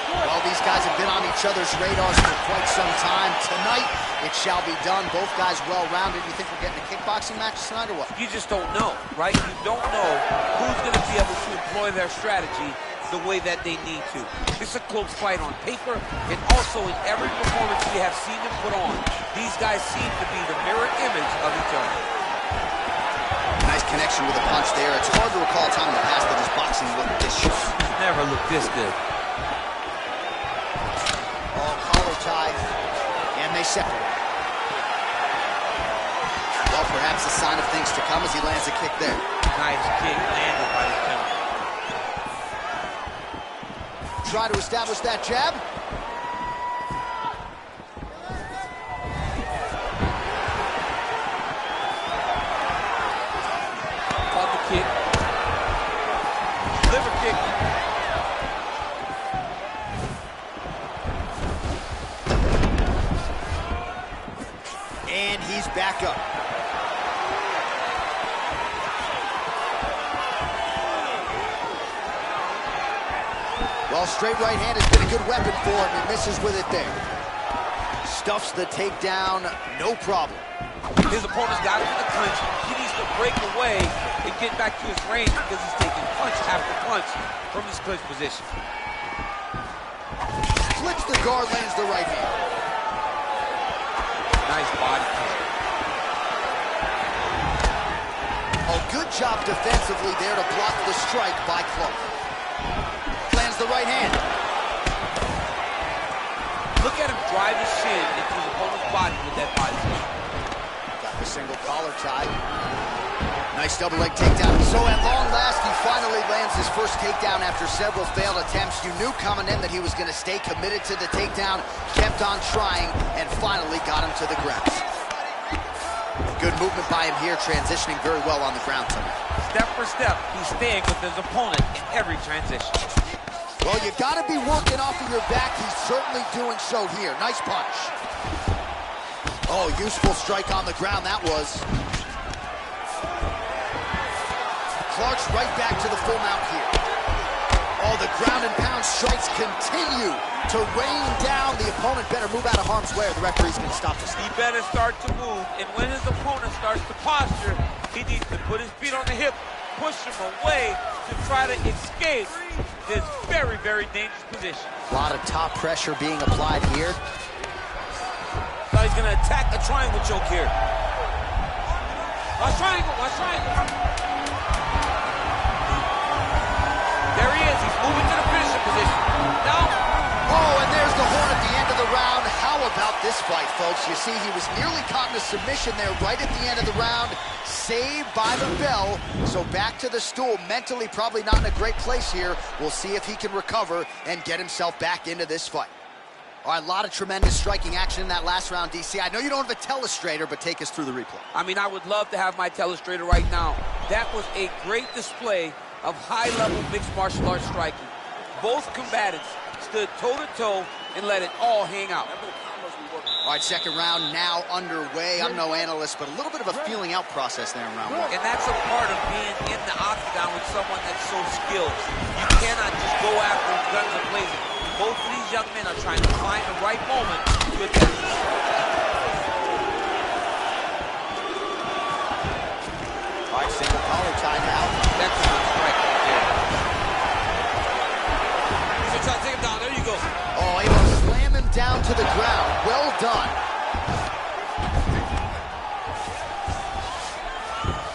Well, these guys have been on each other's radars for quite some time. Tonight, it shall be done. Both guys well-rounded. You think we're getting a kickboxing match tonight or what? You just don't know, right? You don't know who's going to be able to employ their strategy the way that they need to. It's a close fight on paper, and also in every performance we have seen them put on. These guys seem to be the mirror image of each other. Nice connection with a punch there. It's hard to recall a time in the past that his boxing looked this sharp. Never looked this good. Oh, collar tie, and they separate. Well, perhaps a sign of things to come as he lands a kick there. Nice kick landed by the counter. Try to establish that jab. Caught the kick. Liver kick. And he's back up. Well, straight right hand has been a good weapon for him. He misses with it there. Stuffs the takedown, no problem. His opponent's got him in the clinch. He needs to break away and get back to his range because he's taking punch after punch from his clinch position. Flips the guard, lands the right hand. Nice body kick. Oh, good job defensively there to block the strike by Clark. Lands the right hand. Look at him drive his shin into his opponent's body with that body kick. Got the single collar tie. Nice double leg takedown. So at long last, he finally lands his first takedown after several failed attempts. You knew coming in that he was going to stay committed to the takedown, kept on trying, and finally got him to the ground. Good movement by him here, transitioning very well on the ground tonight. Step for step, he's staying with his opponent in every transition. Well, you got to be working off of your back. He's certainly doing so here. Nice punch. Oh, useful strike on the ground, that was. Clark's right back to the full mount here. Oh, the ground and pound strikes continue to rain down. The opponent better move out of harm's way or the referee's going to stop this. He better start to move, and when his opponent starts to posture, he needs to put his feet on the hip, push him away to try to escape this very, very dangerous position. A lot of top pressure being applied here. So he's going to attack a triangle choke here. Watch triangle, watch triangle. is. He's moving to the finishing position. Now, oh, and there's the horn at the end of the round. How about this fight, folks? You see, he was nearly caught in a submission there right at the end of the round. Saved by the bell. So back to the stool. Mentally probably not in a great place here. We'll see if he can recover and get himself back into this fight. All right, a lot of tremendous striking action in that last round, DC. I know you don't have a telestrator, but take us through the replay. I mean, I would love to have my telestrator right now. That was a great display of high-level mixed martial arts striking. Both combatants stood toe-to-toe and let it all hang out. All right, second round now underway. I'm no analyst, but a little bit of a feeling out process there in round one. And that's a part of being in the octagon with someone that's so skilled. You cannot just go after him guns a-blazing. Both of these young men are trying to find the right moment to attack. All right, single collar tie now. That's a good strike right there. He's gonna try to take him down. There you go. Oh, he will slam him down to the ground. Well done.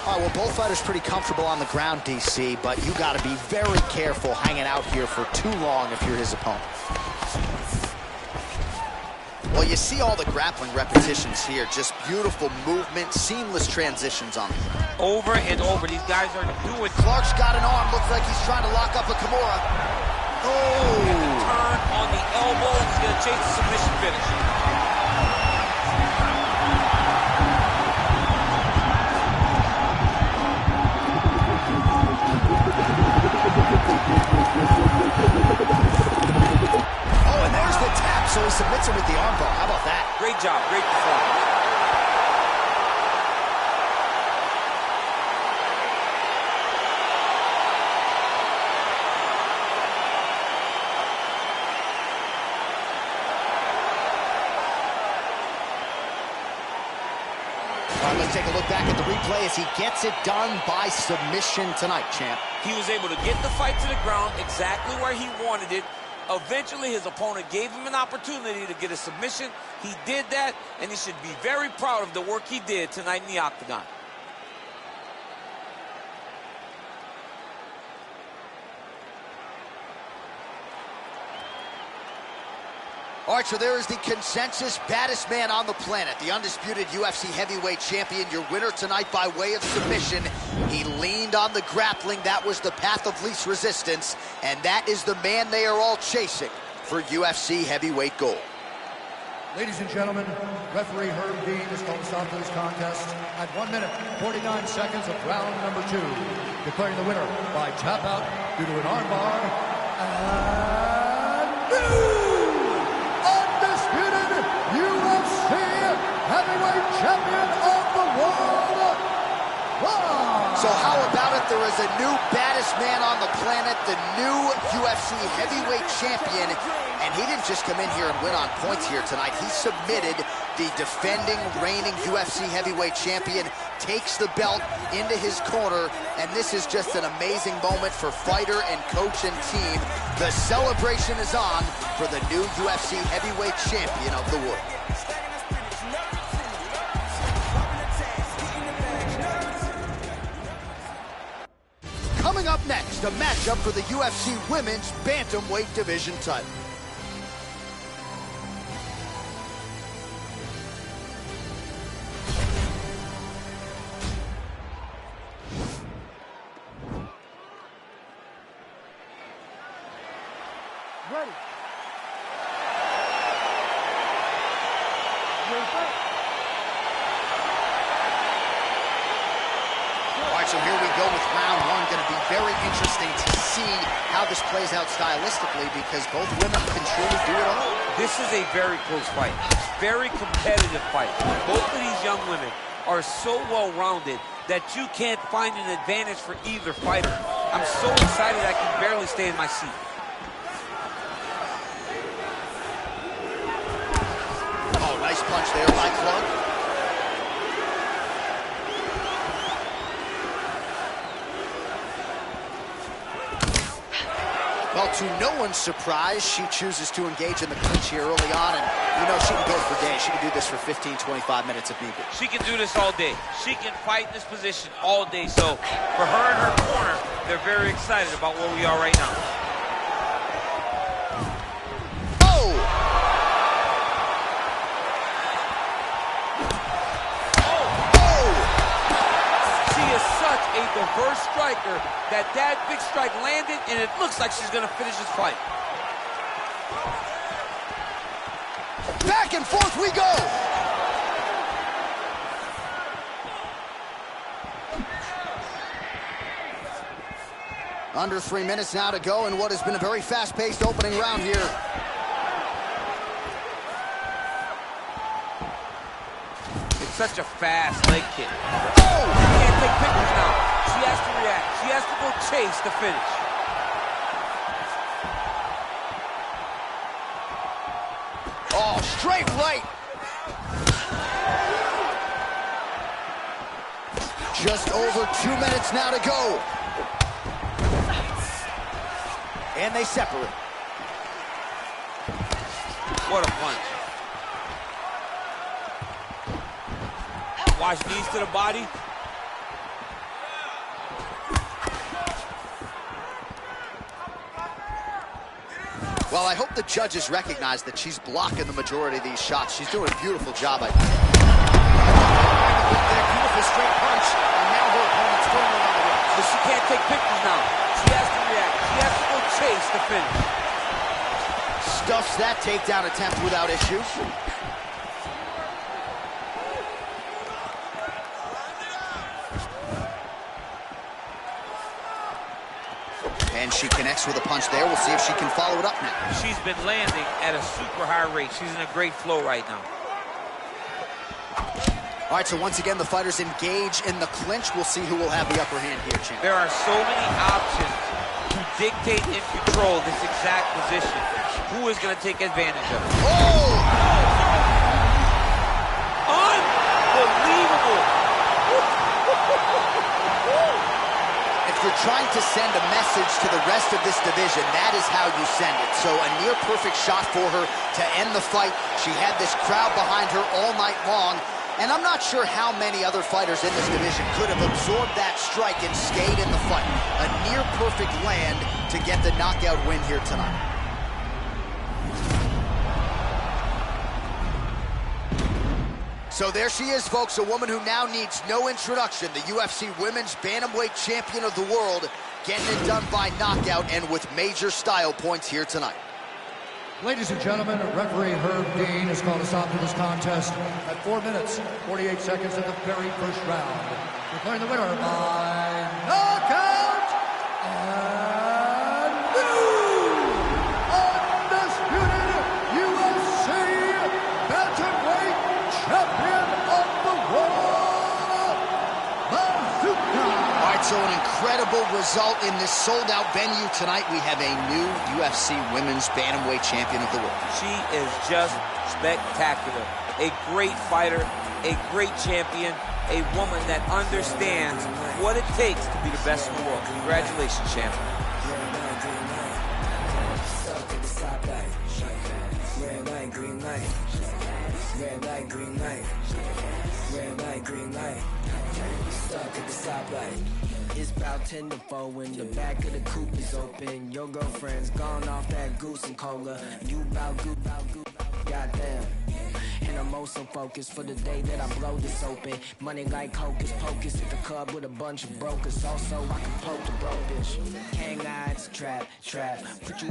All right, well, both fighters pretty comfortable on the ground, DC, but you got to be very careful hanging out here for too long if you're his opponent. Well, you see all the grappling repetitions here. Just beautiful movement, seamless transitions on them. Over and over. These guys are doing. Clark's got an arm. Looks like he's trying to lock up a Kimura. Oh! Turn on the elbow, and he's going to chase the submission finish. Oh, and there's the tap, so he submits him with the armbar. How about that? Great job, great performance. All right, let's take a look back at the replay as he gets it done by submission tonight, champ. He was able to get the fight to the ground exactly where he wanted it. Eventually, his opponent gave him an opportunity to get a submission. He did that, and he should be very proud of the work he did tonight in the octagon. All right, so there is the consensus baddest man on the planet, the undisputed UFC heavyweight champion, your winner tonight by way of submission. He leaned on the grappling. That was the path of least resistance, and that is the man they are all chasing for UFC heavyweight gold. Ladies and gentlemen, referee Herb Dean has called a stop to this contest at 1 minute, 49 seconds of round number 2, declaring the winner by tap out due to an armbar, and undisputed UFC heavyweight champion of the world, So how about it? There is a new baddest man on the planet, the new UFC heavyweight champion, and he didn't just come in here and win on points here tonight. He submitted the defending, reigning UFC heavyweight champion, takes the belt into his corner, and this is just an amazing moment for fighter and coach and team. The celebration is on for the new UFC heavyweight champion of the world. Coming up next, a matchup for the UFC Women's Bantamweight Division title. Ready. Ready, fight. All right, so here we go with round one. Going to be very interesting to see how this plays out stylistically because both women can truly do it all. This is a very close fight. Very competitive fight. Both of these young women are so well-rounded that you can't find an advantage for either fighter. I'm so excited I can barely stay in my seat. Oh, nice punch there by Clark. Well, to no one's surprise, she chooses to engage in the clinch here early on, and you know she can go for days. She can do this for 15, 25 minutes if need be. She can do this all day. She can fight in this position all day. So for her and her corner, they're very excited about where we are right now. reverse striker. That big strike landed, and it looks like she's going to finish this fight. Back and forth we go. Under 3 minutes now to go in what has been a very fast-paced opening round here. It's such a fast leg kick. Oh! She can't take pictures now. She has to react. She has to go chase the finish. Oh, straight right. Just over 2 minutes now to go. And they separate. What a punch. Watch knees to the body. Well, I hope the judges recognize that she's blocking the majority of these shots. She's doing a beautiful job. Beautiful straight punch, and now her opponent's firmly on the ropes. But she can't take pictures now. She has to react. She has to go chase the finish. Stuffs that takedown attempt without issue. And she connects with a punch there. We'll see if she can follow it up now. She's been landing at a super high rate. She's in a great flow right now. All right, so once again, the fighters engage in the clinch. We'll see who will have the upper hand here, champ. There are so many options to dictate and control this exact position. Who is going to take advantage of it? Oh! Unbelievable! If you're trying to send a message to the rest of this division, that is how you send it. So a near-perfect shot for her to end the fight. She had this crowd behind her all night long. And I'm not sure how many other fighters in this division could have absorbed that strike and stayed in the fight. A near-perfect land to get the knockout win here tonight. So there she is, folks, a woman who now needs no introduction. The UFC Women's Bantamweight Champion of the world, getting it done by knockout and with major style points here tonight. Ladies and gentlemen, referee Herb Dean has called a stop to this contest at 4 minutes, 48 seconds of the very first round. Declaring the winner by knockout and new undisputed UFC Bantamweight Champion of the world, Bazooka. All right, so an incredible result in this sold-out venue tonight. We have a new UFC Women's Bantamweight Champion of the world. She is just spectacular. A great fighter, a great champion, a woman that understands what it takes to be the best in the world. Congratulations, champ. Red light, green light. Red light, green light. Red light, green light. Stuck at the stoplight. It's about 10 to 4 when the back of the coupe is open. Your girlfriend's gone off that goose and cola. You bout goose, goddamn. And I'm also focused for the day that I blow this open. Money like hocus pocus at the club with a bunch of brokers. Also, I can poke the broke bitch. Hang eyes, trap. Put you